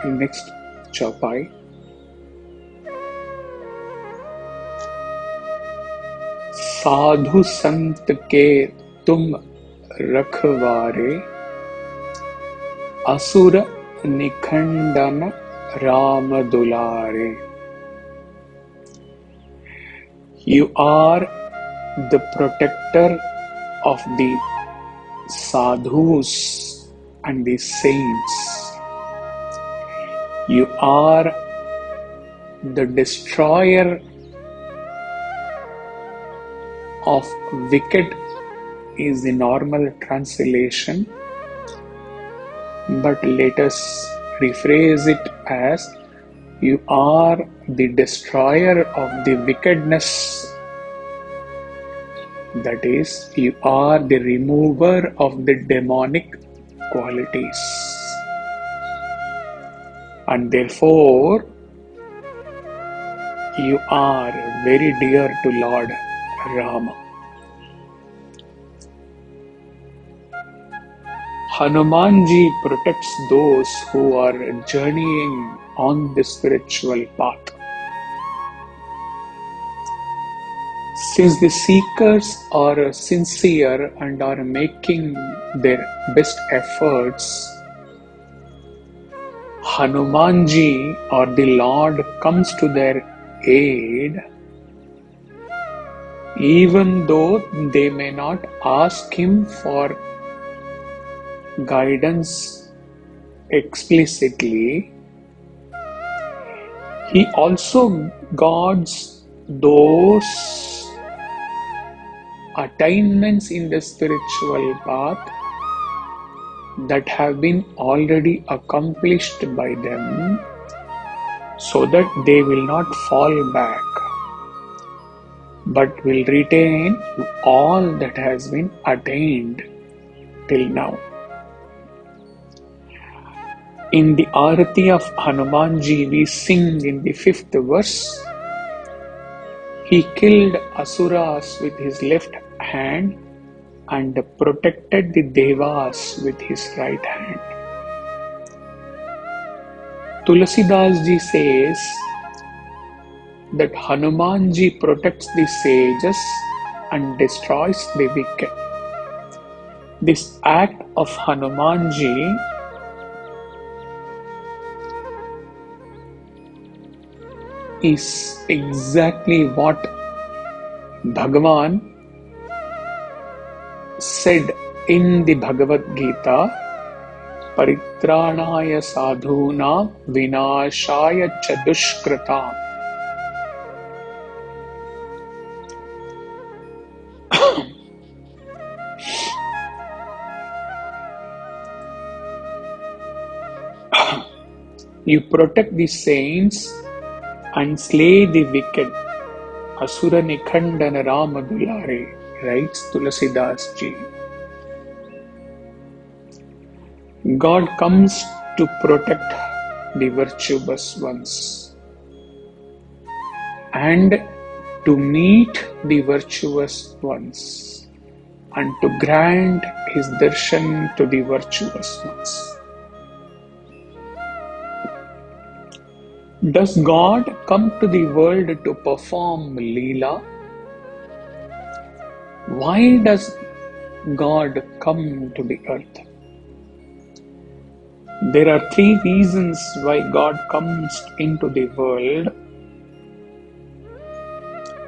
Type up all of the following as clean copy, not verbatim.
next chaupai. साधु संत के तुम रखवारे, असुर निखंडन राम दुलारे. You are the protector of the sadhus and the saints. You are the destroyer of wicked is the normal translation, but let us rephrase it as you are the destroyer of the wickedness. That is, you are the remover of the demonic qualities. And therefore, you are very dear to Lord Rama. Hanumanji protects those who are journeying on the spiritual path. Since the seekers are sincere and are making their best efforts, Hanumanji or the Lord comes to their aid, even though they may not ask him for guidance explicitly. He also guards those attainments in the spiritual path that have been already accomplished by them, so that they will not fall back, but will retain all that has been attained till now. In the Aurati of Hanumanji, we sing in the 5th verse, he killed Asuras with his left hand and protected the Devas with his right hand. Tulsidas ji says that Hanumanji protects the sages and destroys the wicked. This act of Hanumanji is exactly what Bhagavan said in the Bhagavad Gita, Paritranaya sadhuna vinashaya chadushkrita. You protect the saints and slay the wicked. Asura nikhandana Rama dulare, writes Tulsidas ji. God comes to protect the virtuous ones and to meet the virtuous ones and to grant his darshan to the virtuous ones. Does God come to the world to perform Leela? Why does God come to the earth? There are 3 reasons why God comes into the world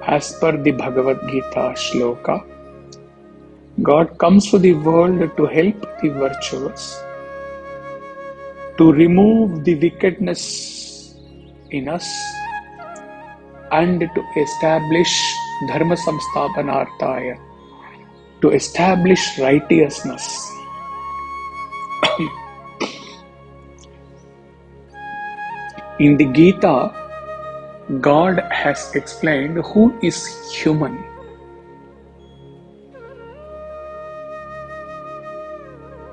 as per the Bhagavad Gita shloka. God comes to the world to help the virtuous, to remove the wickedness in us, and to establish Dharma samsthapanarthaya, to establish righteousness. In the Gita, God has explained who is human.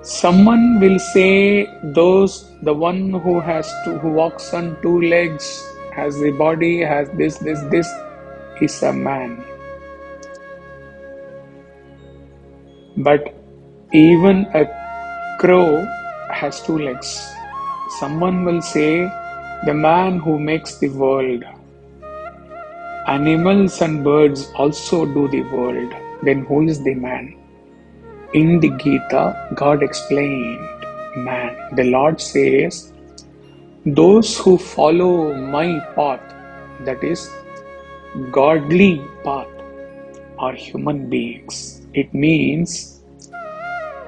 Someone will say the one who walks on 2 legs, has the body, has this is a man. But even a crow has 2 legs. Someone will say, the man who makes the world. Animals and birds also do the world. Then who is the man? In the Gita, God explained man. The Lord says, those who follow my path, that is, godly path, are human beings. It means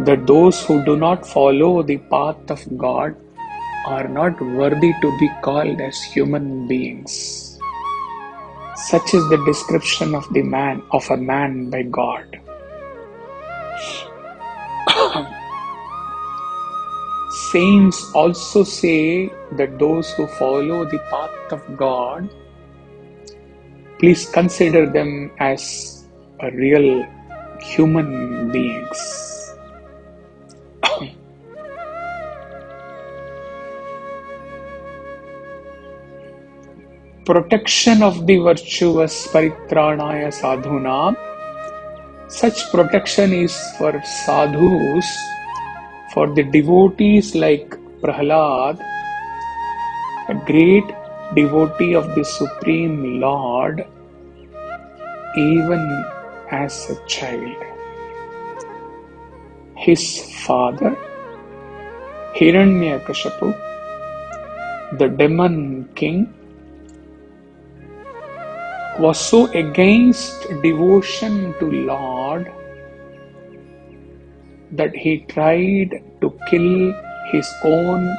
that those who do not follow the path of God are not worthy to be called as human beings. Such is the description of a man by God. Saints also say that those who follow the path of God, please consider them as a real human beings. Protection of the virtuous paritranaya sadhunam. Such protection is for sadhus, for the devotees like Prahlad, a great devotee of the Supreme Lord, even as a child. His father, Hiranyakashipu, the demon king, was so against devotion to Lord that he tried to kill his own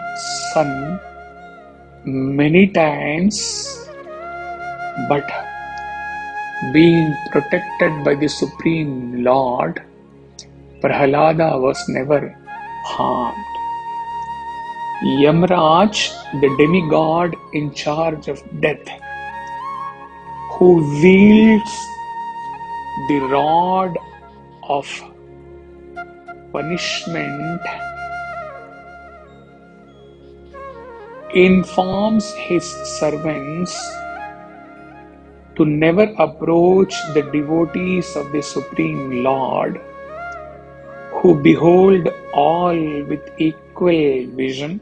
son many times, but being protected by the Supreme Lord, Prahlada was never harmed. Yamraj, the demigod in charge of death, who wields the rod of punishment, informs his servants to never approach the devotees of the Supreme Lord, who behold all with equal vision,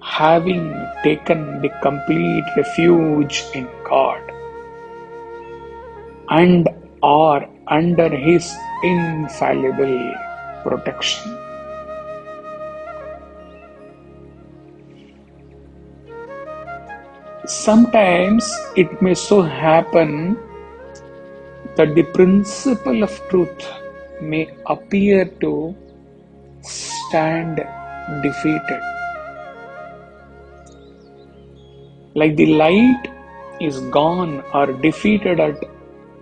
having taken the complete refuge in God, and are under his infallible protection. Sometimes it may so happen that the principle of truth may appear to stand defeated. Like the light is gone or defeated at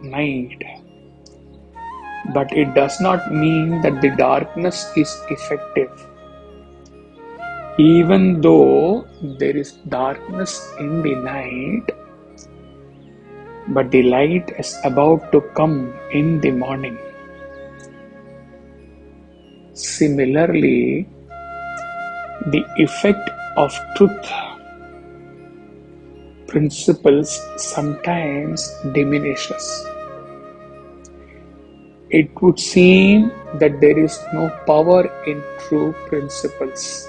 night, but it does not mean that the darkness is effective. Even though there is darkness in the night, but the light is about to come in the morning. Similarly, the effect of truth principles sometimes diminishes. It would seem that there is no power in true principles,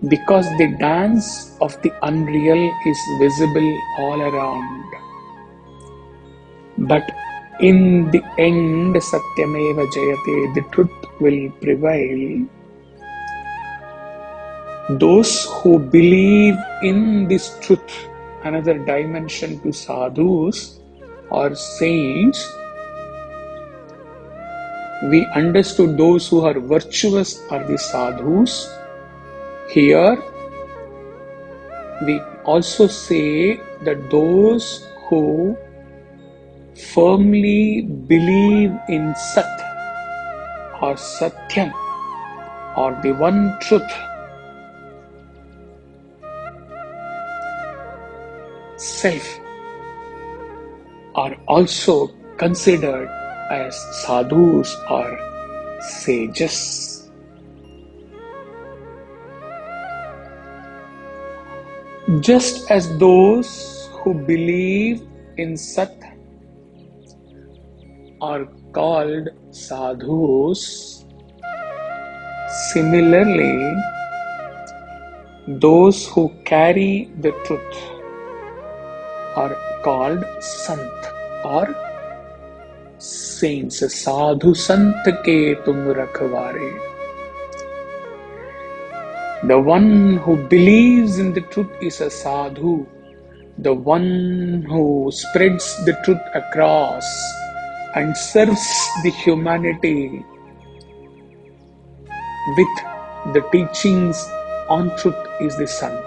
because the dance of the unreal is visible all around. But in the end, Satyameva Jayate, the truth will prevail. Those who believe in this truth, another dimension to sadhus or saints, we understood those who are virtuous are the sadhus. Here, we also say that those who firmly believe in Sat or Satyam or the one truth, self, are also considered as sadhus or sages. Just as those who believe in Sat are called sadhus, Similarly, those who carry the truth are called Sant or saints. Sadhu Sant ke tum rakhware. The one who believes in the truth is a sadhu. The one who spreads the truth across and serves the humanity with the teachings on truth is the Sant.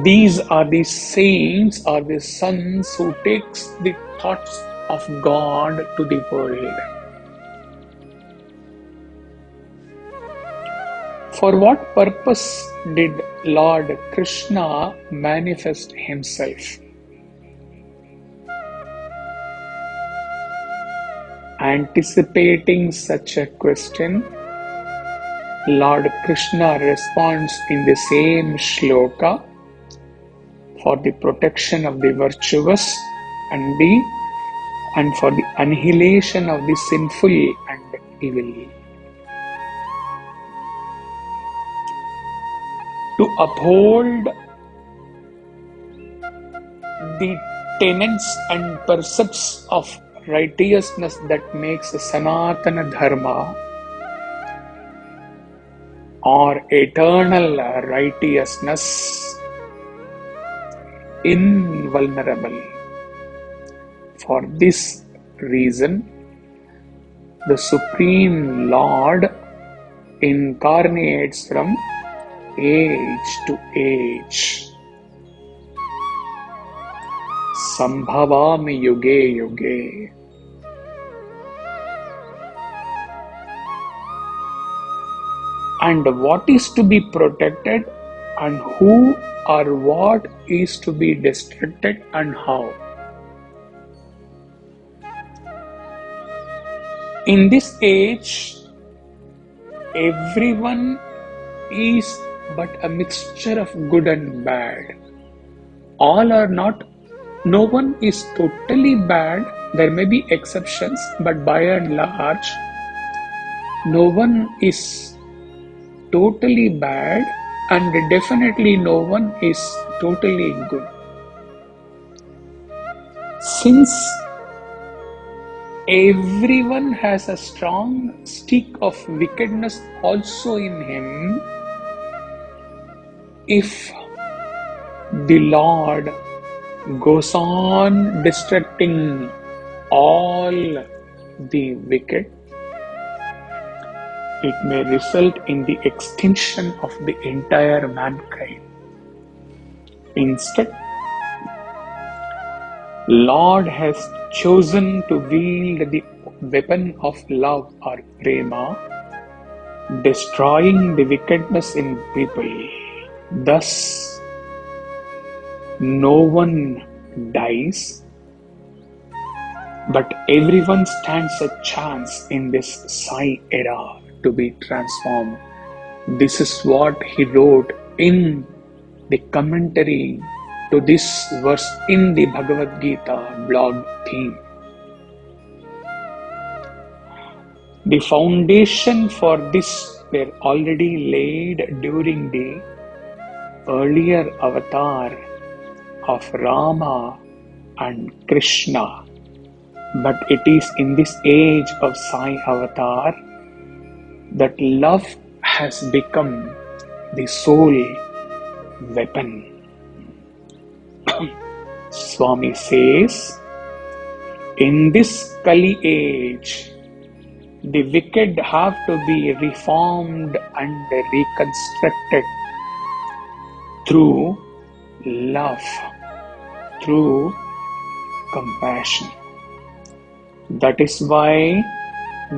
These are the saints or the sons who takes the thoughts of God to the world. For what purpose did Lord Krishna manifest himself? Anticipating such a question, Lord Krishna responds in the same shloka, for the protection of the virtuous and for the annihilation of the sinful and evil. To uphold the tenets and precepts of righteousness that makes Sanatana Dharma or eternal righteousness invulnerable. For this reason, the Supreme Lord incarnates from age to age. Sambhavami yuge yuge. And what is to be protected and who or what is to be destructed and how? In this age, everyone is but a mixture of good and bad. All are not, no one is totally bad. There may be exceptions, but by and large, no one is totally bad, and definitely no one is totally good. Since everyone has a strong stick of wickedness also in him, if the Lord goes on destructing all the wicked, it may result in the extinction of the entire mankind. Instead, Lord has chosen to wield the weapon of love or prema, destroying the wickedness in people. Thus, no one dies, but everyone stands a chance in this Sai era to be transformed. This is what he wrote in the commentary to this verse in the Bhagavad Gita blog theme. The foundation for this were already laid during the earlier avatar of Rama and Krishna, but it is in this age of Sai avatar that love has become the sole weapon. Swami says, in this Kali age, the wicked have to be reformed and reconstructed through love, through compassion. That is why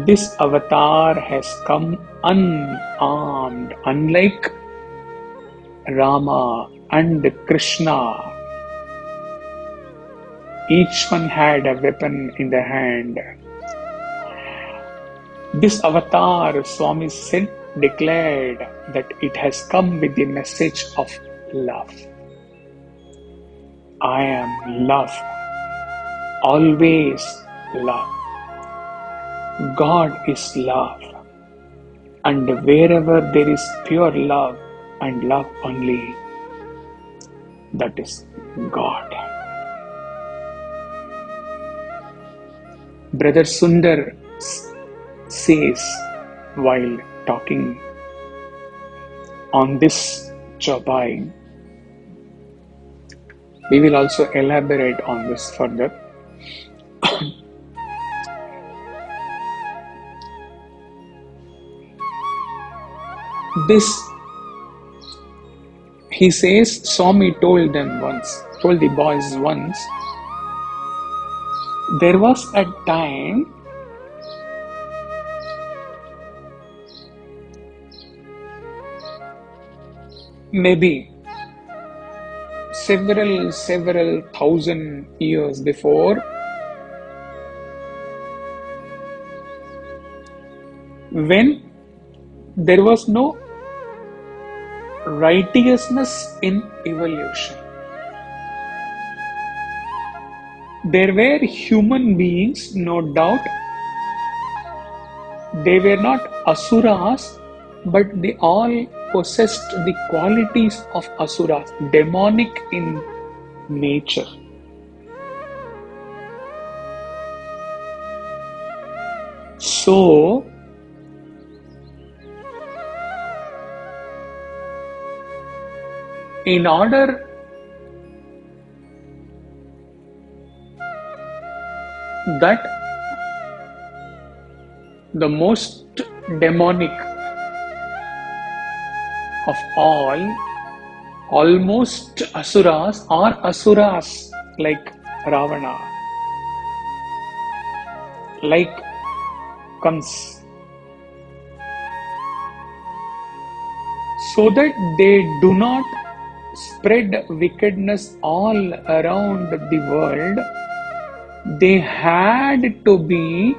this avatar has come unarmed, unlike Rama and Krishna. Each one had a weapon in the hand. This avatar, Swami said, declared that it has come with the message of love. I am love. always love. God is love, and wherever there is pure love and love only, that is God. Brother Sundar says while talking on this chopai, we will also elaborate on this further. This, he says, Swami told the boys once, there was a time maybe several thousand years before, when there was no righteousness in evolution. There were human beings, no doubt. They were not asuras, but they all possessed the qualities of asuras, demonic in nature. So, in order that the most demonic of all, almost asuras, are asuras like Ravana, like Kans, so that they do not spread wickedness all around the world, they had to be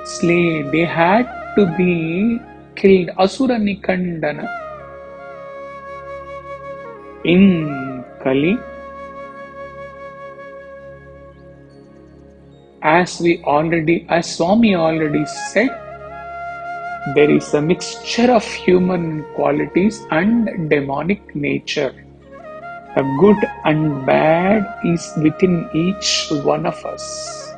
slain, they had to be killed. Asura Nikandana in Kali, as Swami already said, there is a mixture of human qualities and demonic nature. A good and bad is within each one of us.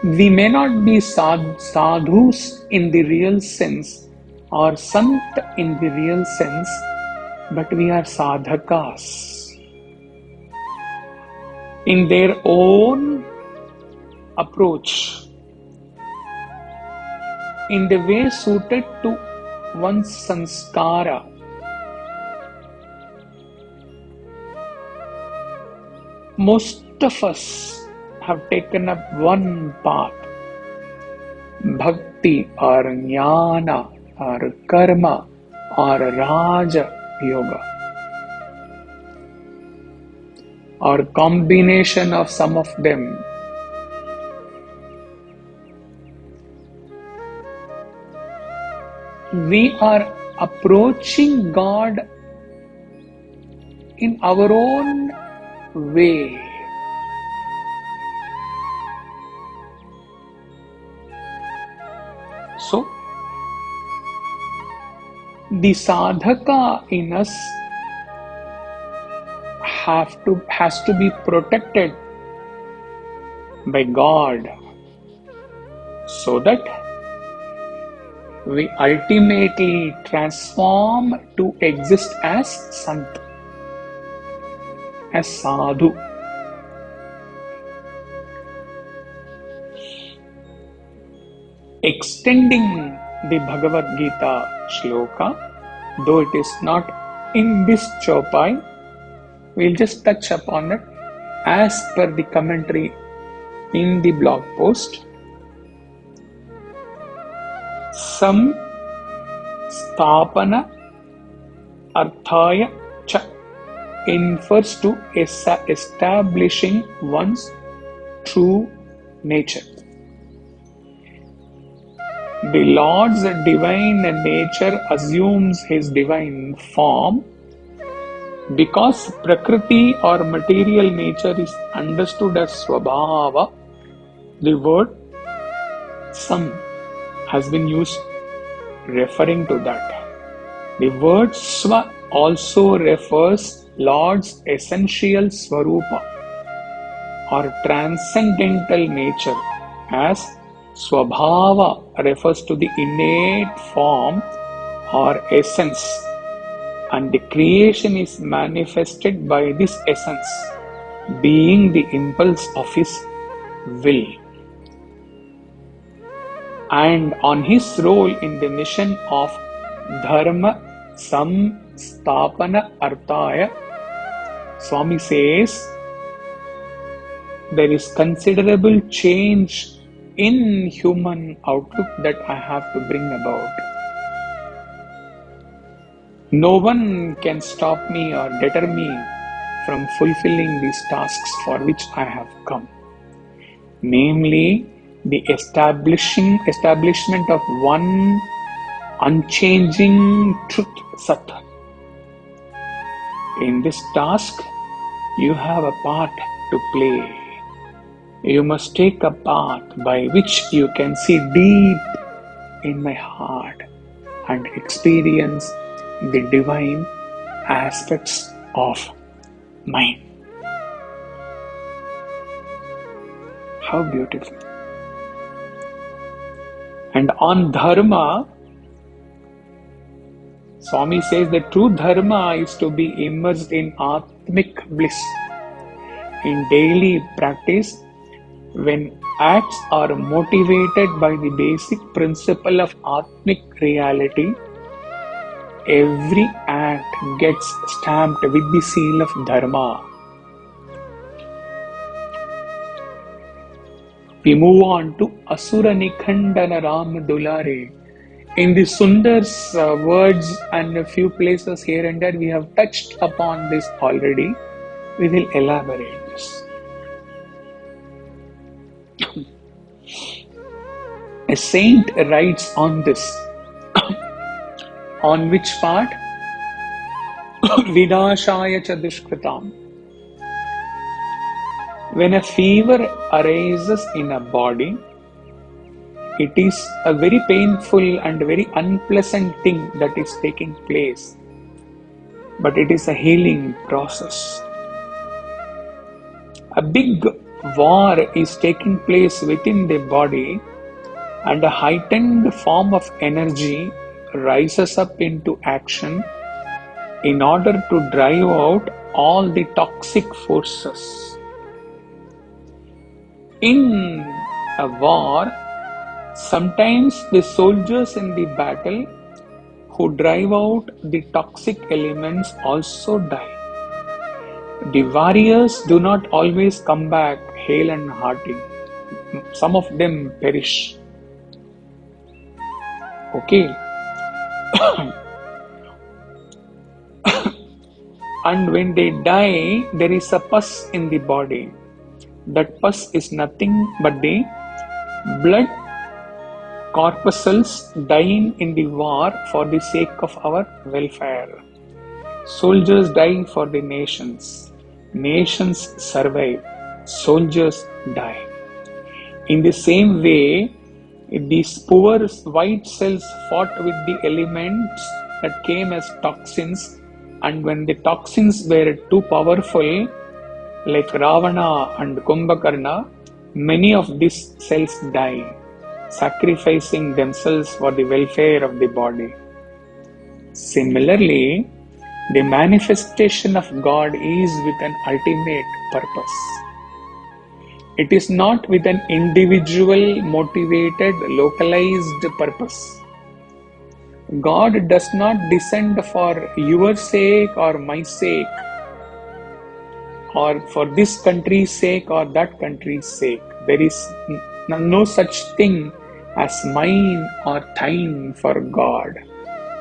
We may not be sadhus in the real sense or sant in the real sense, but we are sadhakas. In their own approach, in the way suited to one's sanskara. Most of us have taken up one path, bhakti or jnana or karma or raja yoga, or combination of some of them. We are approaching God in our own way. So, the sadhaka in us has to be protected by God, so that we ultimately transform to exist as Sant, as Sadhu. Extending the Bhagavad Gita shloka, though it is not in this chopai, we'll just touch upon it as per the commentary in the blog post. Sam Sthapana Arthaya Cha infers to establishing one's true nature. the Lord's divine nature assumes his divine form because Prakriti or material nature is understood as Swabhava. The word Sam has been used referring to that. The word Swa also refers Lord's essential Swarupa or transcendental nature, as Swabhava refers to the innate form or essence, and the creation is manifested by this essence, being the impulse of his will. And on his role in the mission of Dharma Samstapana Arthaya, Swami says, there is considerable change in human outlook that I have to bring about. No one can stop me or deter me from fulfilling these tasks for which I have come, namely the establishment of one unchanging truth Sat. In this task, you have a part to play. You must take a path by which you can see deep in my heart and experience the divine aspects of mine. How beautiful. And on Dharma, Swami says that true Dharma is to be immersed in Atmic bliss. In daily practice, when acts are motivated by the basic principle of Atmic reality, every act gets stamped with the seal of Dharma. We move on to Asura Nikhandana Ram Dulare. In the Sundar's words and a few places here and there, we have touched upon this already. We will elaborate this. A saint writes on this. On which part? Vinashaya cha dushkritam. When a fever arises in a body, it is a very painful and very unpleasant thing that is taking place. But it is a healing process. A big war is taking place within the body, and a heightened form of energy rises up into action in order to drive out all the toxic forces. In a war, sometimes the soldiers in the battle who drive out the toxic elements also die. The warriors do not always come back hale and hearty. Some of them perish. Okay. And when they die, there is a pus in the body. That pus is nothing but the blood corpuscles dying in the war for the sake of our welfare. Soldiers die for the nations. Nations survive. Soldiers die. In the same way, these poor white cells fought with the elements that came as toxins, and when the toxins were too powerful, like Ravana and Kumbhakarna, many of these cells die, sacrificing themselves for the welfare of the body. Similarly, the manifestation of God is with an ultimate purpose. It is not with an individual, motivated, localized purpose. God does not descend for your sake or my sake, or for this country's sake or that country's sake. There is no such thing as mine or thine for God.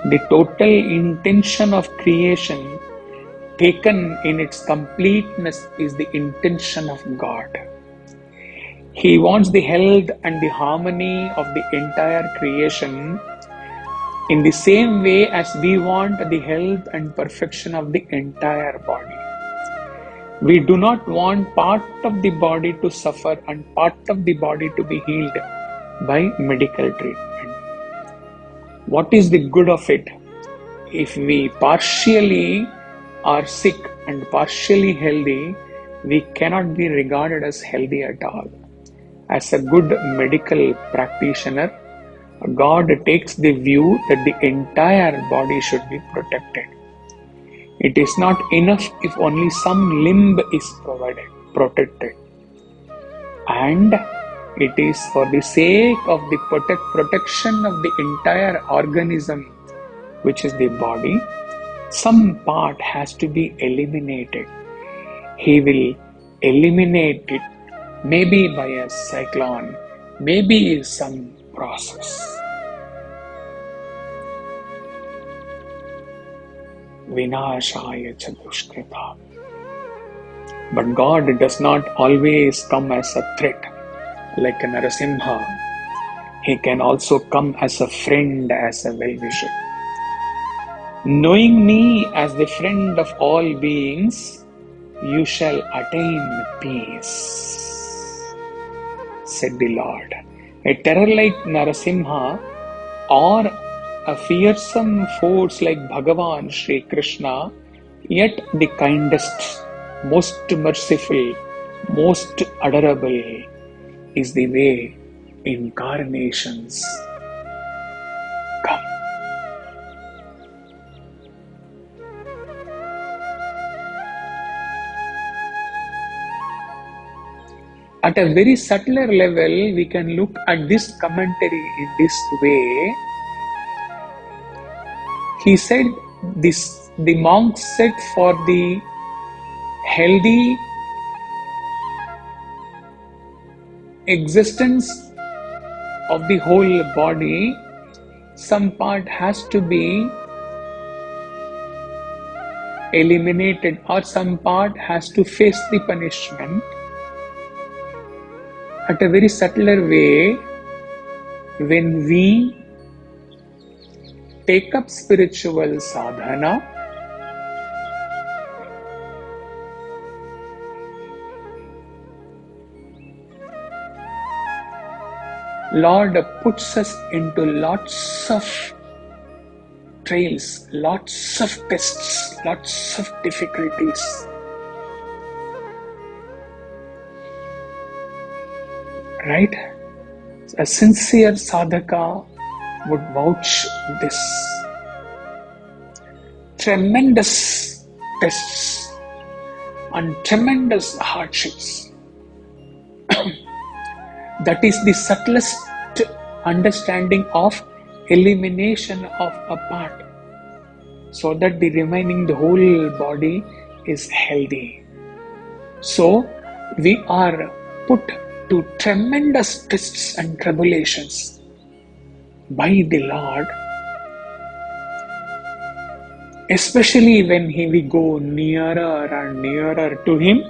The total intention of creation, taken in its completeness, is the intention of God. He wants the health and the harmony of the entire creation in the same way as we want the health and perfection of the entire body. We do not want part of the body to suffer and part of the body to be healed by medical treatment. What is the good of it? If we partially are sick and partially healthy, we cannot be regarded as healthy at all. As a good medical practitioner, God takes the view that the entire body should be protected. It is not enough if only some limb is protected. And it is for the sake of the protection of the entire organism, which is the body, some part has to be eliminated. He will eliminate it, maybe by a cyclone, maybe some process. Vinashaya cha dushkrita. But God does not always come as a threat like a Narasimha. He can also come as a friend, as a well-wisher. Knowing me as the friend of all beings, you shall attain peace, said the Lord. A terror like Narasimha or a fearsome force like Bhagavan Sri Krishna, yet the kindest, most merciful, most adorable is the way incarnations come. At a very subtler level, we can look at this commentary in this way. He said this, the monk said, for the healthy existence of the whole body, some part has to be eliminated or some part has to face the punishment. At a very subtler way, when we take up spiritual sadhana, Lord puts us into lots of trials, lots of tests, lots of difficulties. Right? A sincere sadhaka would vouch this. Tremendous tests and tremendous hardships. That is the subtlest understanding of elimination of a part, so that the remaining, the whole body is healthy. So we are put to tremendous tests and tribulations by the Lord, especially when we go nearer and nearer to Him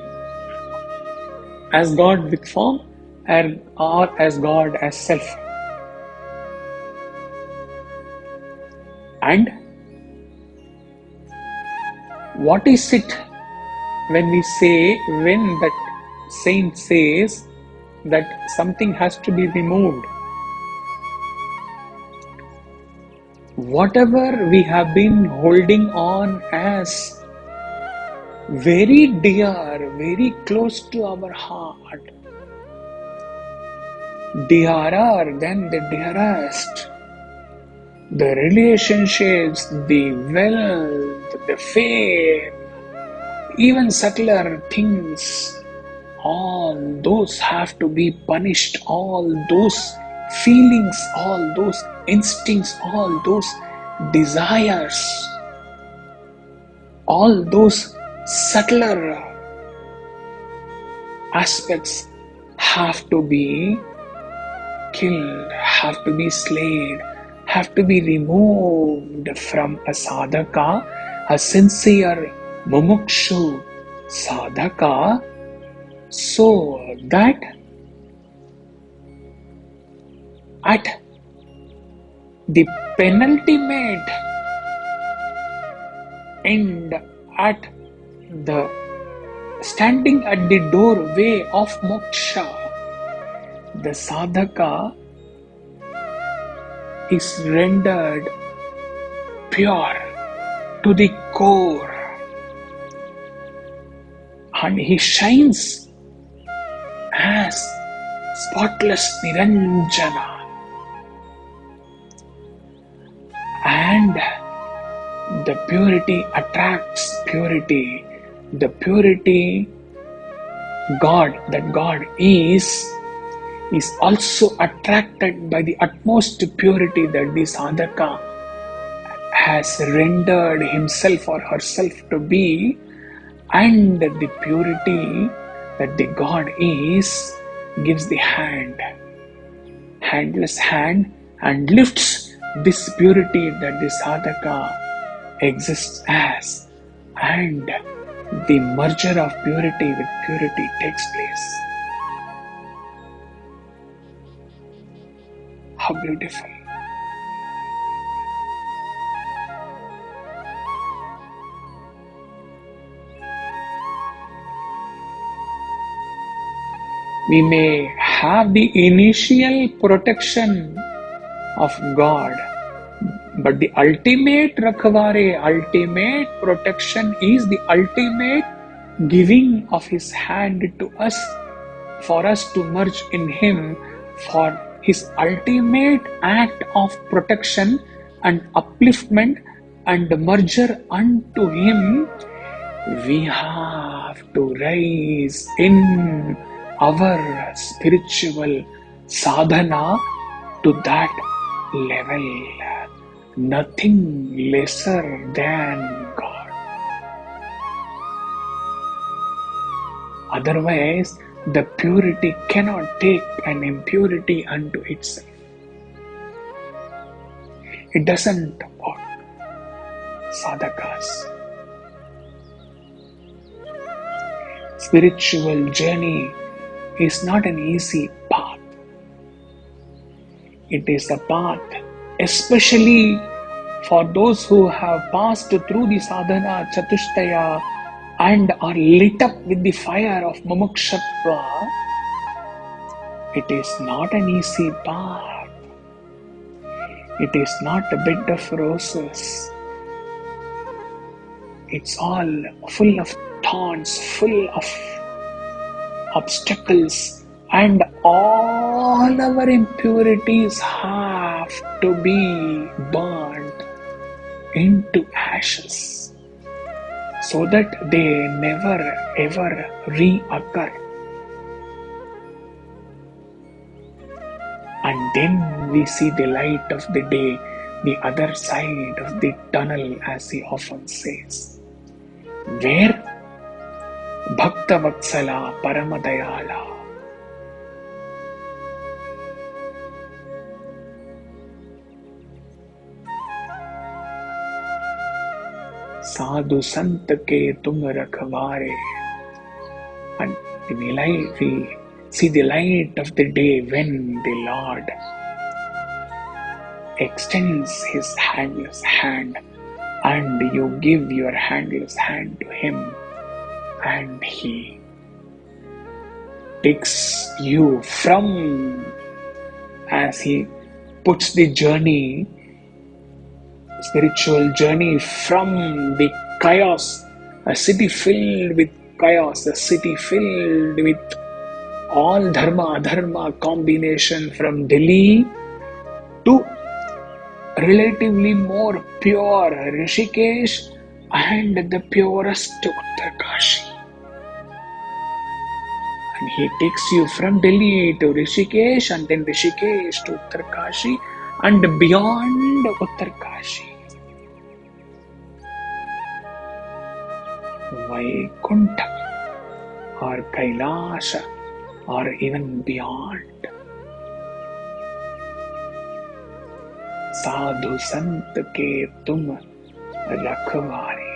as God with form or as God as self. And what is it when that saint says that something has to be removed? Whatever we have been holding on as very dear, very close to our heart, dearer than the dearest, the relationships, the wealth, the fame, even subtler things, all those have to be punished. All those feelings, all those instincts, all those desires, all those subtler aspects have to be killed, have to be slain, have to be removed from a sadhaka, a sincere mumukshu sadhaka, so that at the penultimate end, at the standing at the doorway of moksha, the sadhaka is rendered pure to the core, and he shines as spotless Niranjana, and the purity attracts purity. The purity God that God is also attracted by the utmost purity that the sadhaka has rendered himself or herself to be, and the purity that the God is gives the handless hand, and lifts this purity that the sadhaka exists as, and the merger of purity with purity takes place. How beautiful. We may have the initial protection of God, but the ultimate rakhware, ultimate protection is the ultimate giving of His hand to us, for us to merge in Him, for His ultimate act of protection and upliftment and merger unto Him. We have to rise in our spiritual sadhana to that level. Nothing lesser than God. Otherwise, the purity cannot take an impurity unto itself. It doesn't work. Sadhakas. Spiritual journey is not an easy path. It is a path, especially for those who have passed through the sadhana chatushtaya and are lit up with the fire of mumukshutva. It is not an easy path. It is not a bed of roses. It's all full of thorns, full of obstacles, and all our impurities have to be burnt into ashes so that they never ever reoccur. And then we see the light of the day, the other side of the tunnel, as he often says, where Bhakta Vatsala Paramadayala Sadhu Sant ke tum rakhware, and we see the light of the day when the Lord extends His handless hand, and you give your handless hand to Him, and He takes you from, as He puts the journey, spiritual journey, from the chaos, a city filled with chaos, a city filled with all dharma, adharma combination, from Delhi to relatively more pure Rishikesh and the purest Uttarkashi. And He takes you from Delhi to Rishikesh, and then Rishikesh to Uttarkashi, and beyond Uttarkashi, Vaikuntha or Kailasha, or even beyond. Sadhu Sant ke tum rakhware.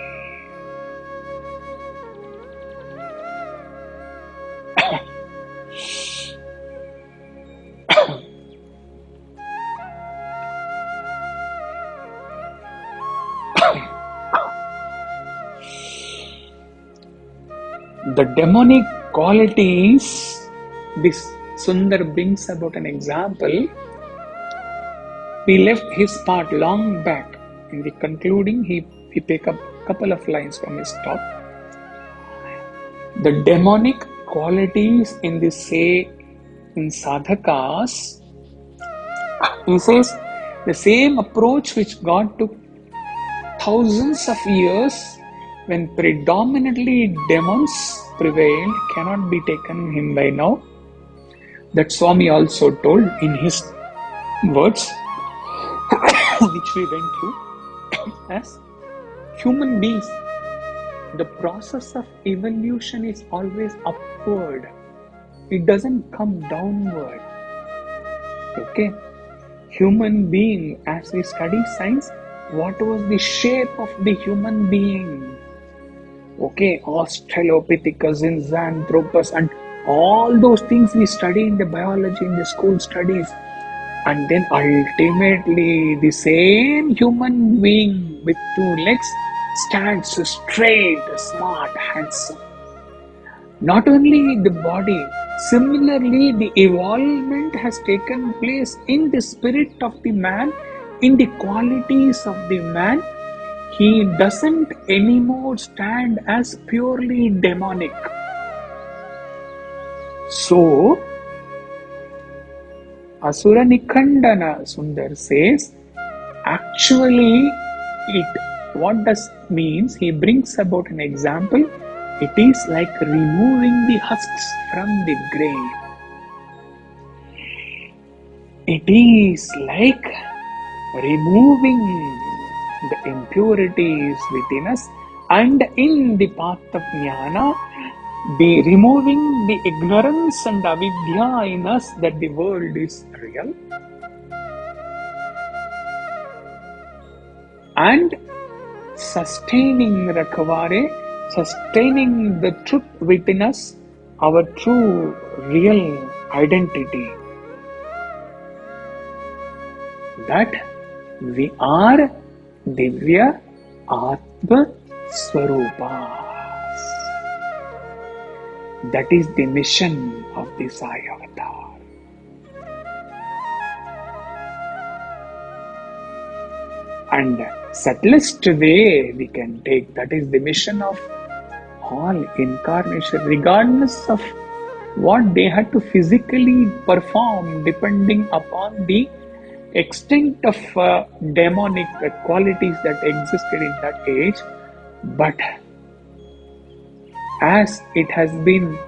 The demonic qualities, this Sundar brings about an example. We left his part long back. In the concluding, he pick up a couple of lines from his talk. The demonic qualities in sadhakas, he says, the same approach which God took thousands of years when predominantly demons prevailed cannot be taken him by now. That Swami also told in his words, which we went through. As human beings, the process of evolution is always upward. It doesn't come downward. Okay? Human being, as we study science, what was the shape of the human being? Okay, Australopithecus, Zinjanthropus, and all those things we study in the biology, in the school studies. And then ultimately the same human being with two legs stands straight, smart, handsome. Not only the body, similarly the evolvement has taken place in the spirit of the man, in the qualities of the man. He doesn't anymore stand as purely demonic. So, Asura Nikandana, Sundar says, actually, what does it means? He brings about an example. It is like removing the husks from the grain. It is like removing the impurities within us, and in the path of jnana, the removing the ignorance and avidya in us that the world is real, and sustaining sustaining the truth within us, our true real identity, that we are Divya Atma Swarupas. That is the mission of the Sai Avatar. And subtlest way we can take, that is the mission of all incarnation, regardless of what they had to physically perform, depending upon the extent of demonic qualities that existed in that age. But as it has been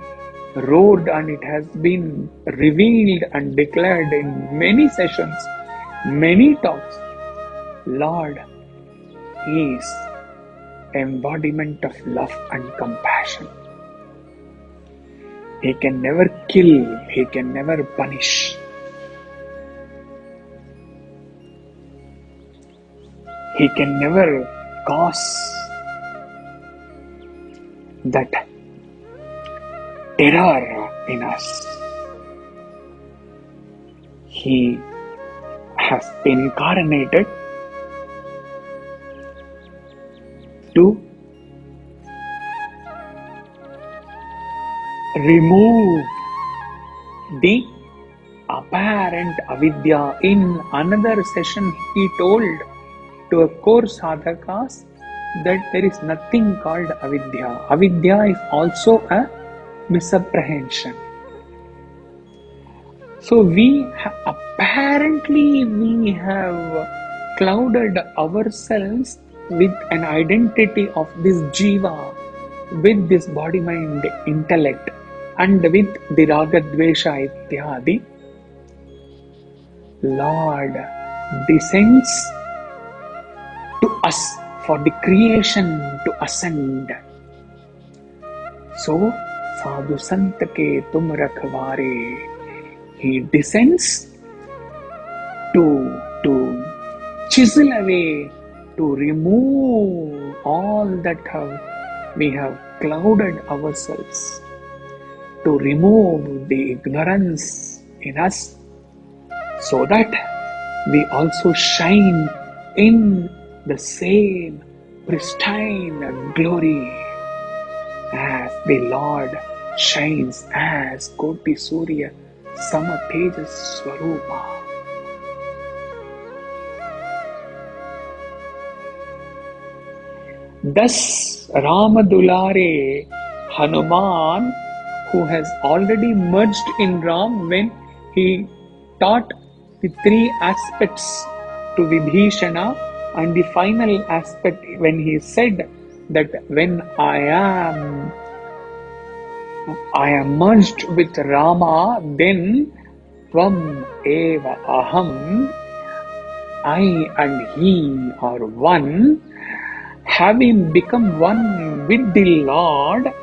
roared and it has been revealed and declared in many sessions, many talks, Lord is embodiment of love and compassion. He can never kill, he can never punish. He can never cause that terror in us. He has incarnated to remove the apparent avidya. In another session, he told to a core sadhakas that there is nothing called avidya. Avidya is also a misapprehension. So apparently we have clouded ourselves with an identity of this jiva, with this body-mind intellect, and with the raga dvesha ityadi. Lord descends to us for the creation to ascend. So, sadhu sant ke tum rakhware, he descends to chisel away, to remove all that we have clouded ourselves, to remove the ignorance in us, so that we also shine in the same pristine glory. as the Lord shines as Koti Surya Sama Tejas Swarupa. Thus, Ramadulare Hanuman, who has already merged in Ram when he taught the three aspects to Vibhishana, and the final aspect when he said that when I am merged with Rama, then Tvam Eva Aham, I and he are one. Having become one with the Lord,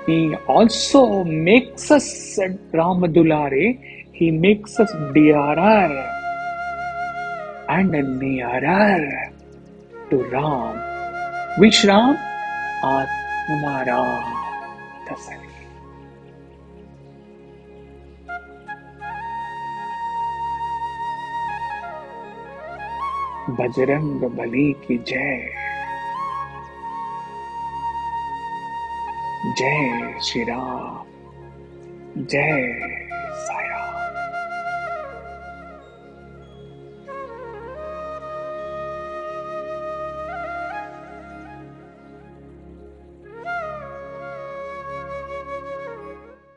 he also makes us Ramadulare, he makes us dearer and nearer to Ram. Which Ram? Atma Ram, the self. Bajrang Bali ki Jai. Jai Shri Ram. Jai Sai.